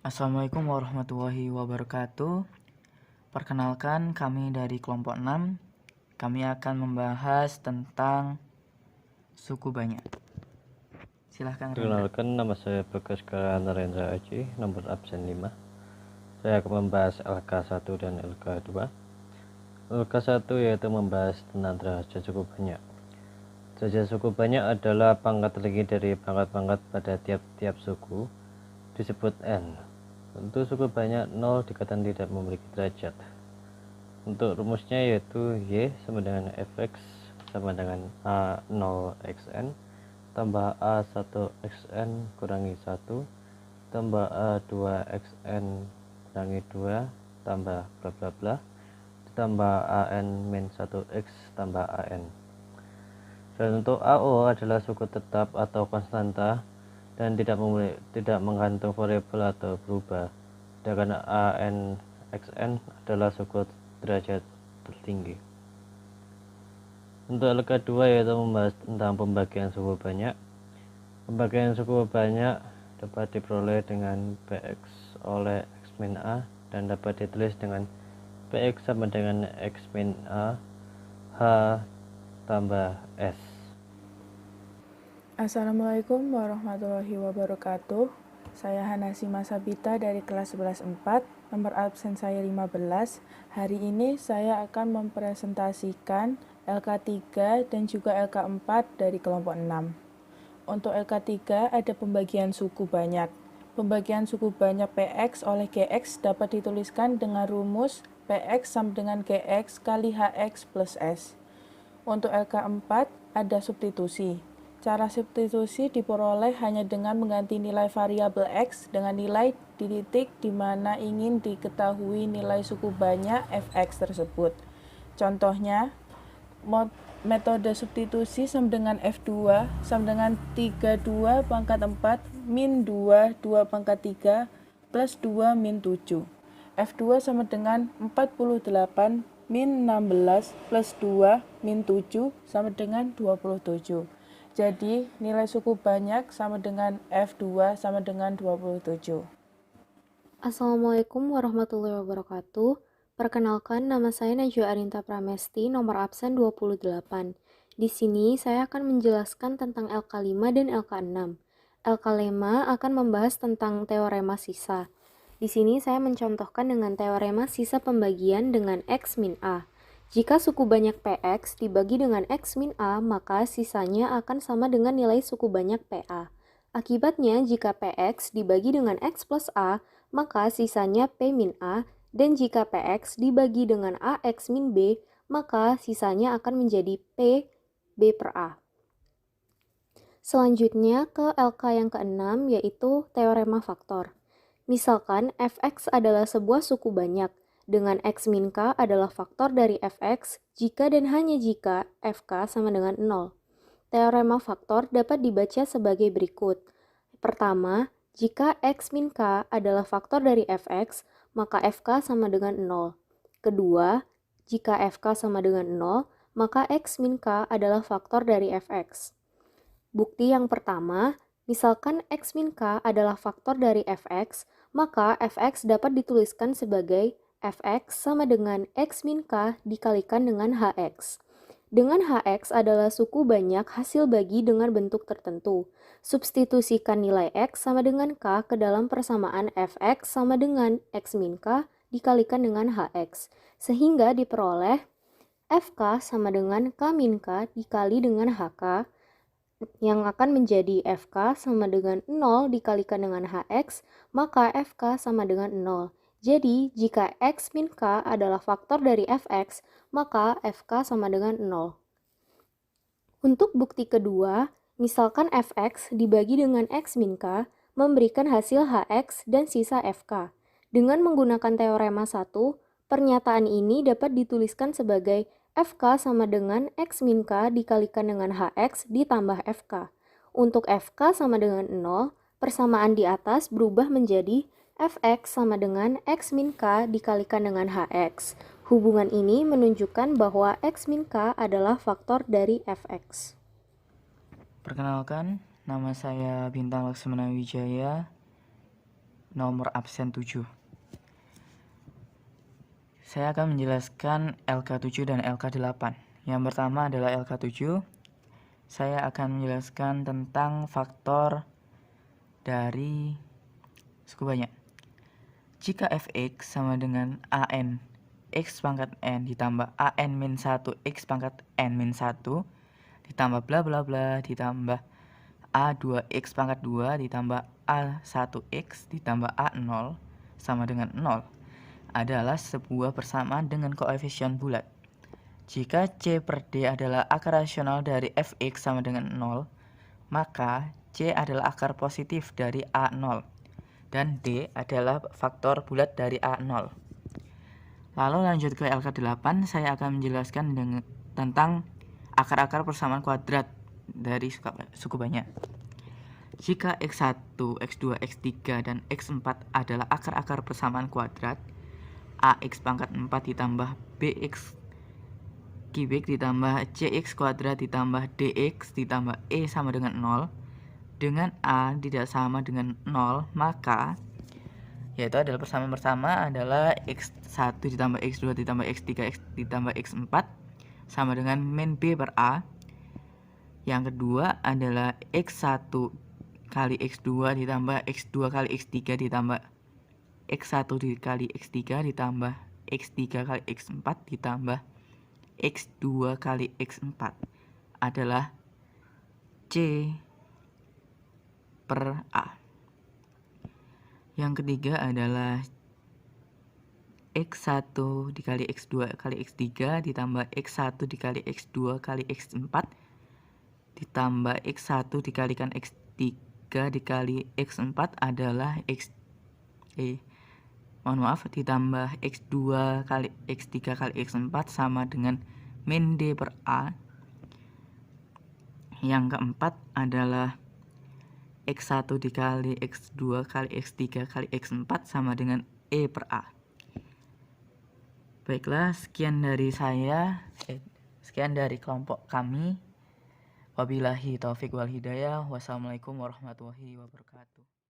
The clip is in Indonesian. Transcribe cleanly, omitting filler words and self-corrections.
Assalamualaikum warahmatullahi wabarakatuh. Perkenalkan, kami dari kelompok 6. Kami akan membahas tentang suku banyak. Silahkan Rendra. Perkenalkan, nama saya Bagas Narendra Aji, nomor absen 5. Saya akan membahas LK1 dan LK2. LK1 yaitu membahas tentang derajat suku banyak. Derajat suku banyak adalah pangkat tertinggi dari pangkat-pangkat pada tiap-tiap suku, disebut N. Untuk suku banyak, 0 dikatakan tidak memiliki derajat. Untuk rumusnya yaitu Y sama dengan Fx sama dengan A0xn tambah A1xn kurangi 1 tambah A2xn kurangi 2 tambah bla bla bla ditambah an min 1x tambah an. Dan untuk AO adalah suku tetap atau konstanta dan tidak menggantung variabel atau berubah. Sedangkan ANXN adalah suku derajat tertinggi. Untuk LK2 yaitu membahas tentang pembagian suku banyak. Pembagian suku banyak dapat diperoleh dengan Px oleh X min A dan dapat ditulis dengan Px sama dengan X min A H tambah S. Assalamualaikum warahmatullahi wabarakatuh. Saya Hanasima Sabita dari kelas 11-4, nomor absen saya 15. Hari ini saya akan mempresentasikan LK3 dan juga LK4 dari kelompok 6. Untuk LK3 ada pembagian suku banyak. Pembagian suku banyak PX oleh GX dapat dituliskan dengan rumus PX sama dengan GX kali HX plus S. Untuk LK4 ada substitusi. Cara substitusi diperoleh hanya dengan mengganti nilai variabel X dengan nilai di titik di mana ingin diketahui nilai suku banyak fx tersebut. Contohnya, metode substitusi sama dengan F2 sama dengan 32 pangkat 4 min 2 pangkat 3 plus 2 min 7. F2 sama dengan 48 min 16 plus 2 min 7 sama dengan 27. Jadi nilai suku banyak sama dengan F2 sama dengan 27. Assalamualaikum warahmatullahi wabarakatuh. Perkenalkan, nama saya Najwa Arinta Pramesti, nomor absen 28. Di sini saya akan menjelaskan tentang LK5 dan LK6. LK5 akan membahas tentang teorema sisa. Di sini saya mencontohkan dengan teorema sisa pembagian dengan X min A. Jika suku banyak PX dibagi dengan X min A, maka sisanya akan sama dengan nilai suku banyak PA. Akibatnya, jika PX dibagi dengan X plus A, maka sisanya P min A, dan jika PX dibagi dengan AX min B, maka sisanya akan menjadi P B per A. Selanjutnya ke LK yang ke-6, yaitu teorema faktor. Misalkan Fx adalah sebuah suku banyak, dengan X min K adalah faktor dari Fx jika dan hanya jika Fk sama dengan 0. Teorema faktor dapat dibaca sebagai berikut. Pertama, jika X min K adalah faktor dari Fx, maka Fk sama dengan 0. Kedua, jika Fk sama dengan 0, maka X min K adalah faktor dari Fx. Bukti yang pertama, misalkan X min K adalah faktor dari Fx, maka Fx dapat dituliskan sebagai Fx sama dengan X min K dikalikan dengan Hx. Dengan Hx adalah suku banyak hasil bagi dengan bentuk tertentu. Substitusikan nilai X sama dengan K ke dalam persamaan Fx sama dengan X min K dikalikan dengan Hx. Sehingga diperoleh Fk sama dengan K min K dikali dengan Hk yang akan menjadi Fk sama dengan 0 dikalikan dengan Hx, maka Fk sama dengan 0. Jadi, jika X min K adalah faktor dari Fx, maka Fk sama dengan 0. Untuk bukti kedua, misalkan Fx dibagi dengan X min K, memberikan hasil Hx dan sisa Fk. Dengan menggunakan teorema 1, pernyataan ini dapat dituliskan sebagai Fk sama dengan X min K dikalikan dengan Hx ditambah Fk. Untuk Fk sama dengan 0, persamaan di atas berubah menjadi Fx sama dengan X min K dikalikan dengan Hx. Hubungan ini menunjukkan bahwa X min K adalah faktor dari Fx. Perkenalkan, nama saya Bintang Laksmana Wijaya. nomor absen 7. Saya akan menjelaskan LK7 dan LK8. Yang pertama adalah LK7. Saya akan menjelaskan tentang faktor dari suku banyak. Jika fx sama dengan an x pangkat n ditambah an min 1 x pangkat n min 1 ditambah bla bla bla ditambah a2x pangkat 2 ditambah a1x ditambah a0 sama dengan 0 adalah sebuah persamaan dengan koefisien bulat. Jika C per D adalah akar rasional dari fx sama dengan 0, maka C adalah akar positif dari A0 dan D adalah faktor bulat dari A0. Lalu lanjut ke LK8, saya akan menjelaskan tentang akar-akar persamaan kuadrat dari suku banyak. Jika X1, X2, X3, dan X4 adalah akar-akar persamaan kuadrat, AX pangkat 4 ditambah BX kubik ditambah CX kuadrat ditambah DX ditambah E sama dengan 0, dengan A tidak sama dengan 0, maka yaitu adalah persamaan pertama adalah X1 ditambah X2 ditambah X3 ditambah X4 sama dengan min B per A. Yang kedua adalah X1 kali X2 ditambah X2 kali X3 ditambah X1 dikali X3 ditambah X3 kali X4 ditambah X2 kali X4 adalah C per A. Yang ketiga adalah X1 dikali X2 kali X3 ditambah X1 dikali X2 kali X4 ditambah X1 dikalikan X3 dikali X4 adalah ditambah X2 kali X3 kali X4 sama dengan min D per A. Yang keempat adalah X1 dikali X2 kali X3 kali X4 sama dengan E per A. Baiklah, sekian dari saya, sekian dari kelompok kami. Wabillahi taufiq wal hidayah. Wassalamualaikum warahmatullahi wabarakatuh.